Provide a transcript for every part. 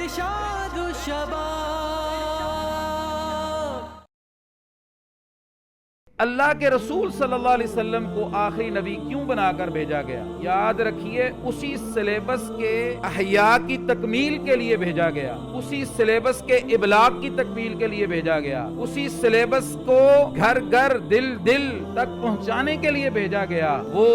इरशाद शबाब। अल्लाह के रसूल सल्लल्लाहु अलैहि वसल्लम को आखिरी नबी क्यों बनाकर भेजा गया? याद रखिए, उसी सिलेबस के अहया की तकमील के लिए भेजा गया, उसी सिलेबस के इबलाग की तकमील के लिए भेजा गया, उसी सिलेबस को घर घर दिल दिल तक पहुंचाने के लिए भेजा गया। वो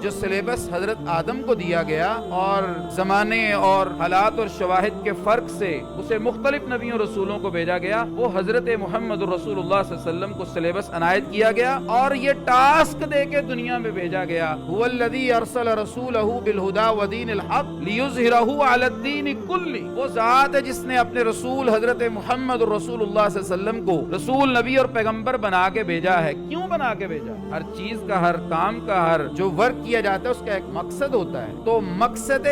जो सिलेबस हजरत आदम को दिया गया और जमाने और हालात और शवाहिद के फर्क से उसे मुख्तलिफ नबियों रसूलों को भेजा गया, वो हजरत मोहम्मद रसूलुल्लाह सल्लल्लाहु अलैहि वसल्लम को सिलेबस अनायत किया गया और ये टास्क देके दुनिया में भेजा गया। हुवल्लज़ी अरसल रसूलहू बिलहुदा व दीनिल हक़ लियुज़हिरहू अलद्दीन कुल्ली। वो ज़ात है जिसने अपने रसूल हजरत मोहम्मद रसूलुल्लाह सल्लल्लाहु अलैहि वसल्लम को रसूल, नबी और पैगंबर बना के भेजा है। क्यों बना के भेजा? हर चीज का, हर काम का, हर जो वर्क किया जाता है उसका एक मकसद होता है। तो मकसद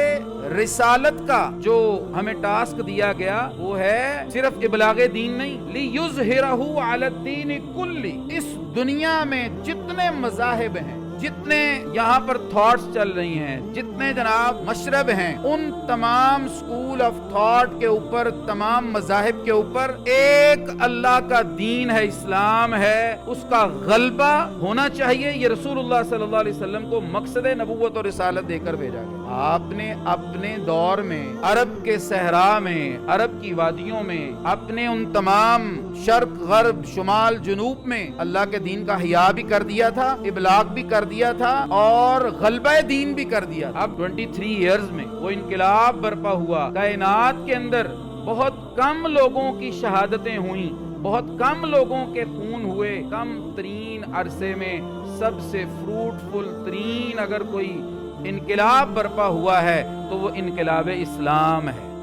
रिसालत का जो हमें टास्क दिया गया वो है सिर्फ इबलागे दीन नहीं, लियुज़हिरहू अलद्दीन कुल्ली। इस दुनिया में जितने मज़ाहिब हैं, जितने यहाँ पर थॉट्स चल रही हैं, जितने जनाब मशरब हैं, उन तमाम स्कूल ऑफ थॉट के ऊपर, तमाम मज़ाहिब के ऊपर एक अल्लाह का दीन है, इस्लाम है, उसका गलबा होना चाहिए। ये रसूलुल्लाह सल्लल्लाहु अलैहि वसल्लम को मकसद नबूवत और रिसालत देकर भेजा गया। आपने अपने दौर में अरब के सहरा में, अरब की वादियों में, अपने उन तमाम शर्क गर्ब शुमाल जुनूब में अल्लाह के दीन का हिया भी कर दिया था, इबलाग भी कर दिया था और गलबा दीन भी कर दिया था। अब 23 इयर्स में वो इनकलाब बर्पा हुआ। कायनात के अंदर बहुत कम लोगों की शहादतें हुई, बहुत कम लोगों के खून हुए। कम तरीन अरसे में सबसे फ्रूटफुल तरीन अगर कोई इनकलाब बर्पा हुआ है तो वो इनकलाब इस्लाम है।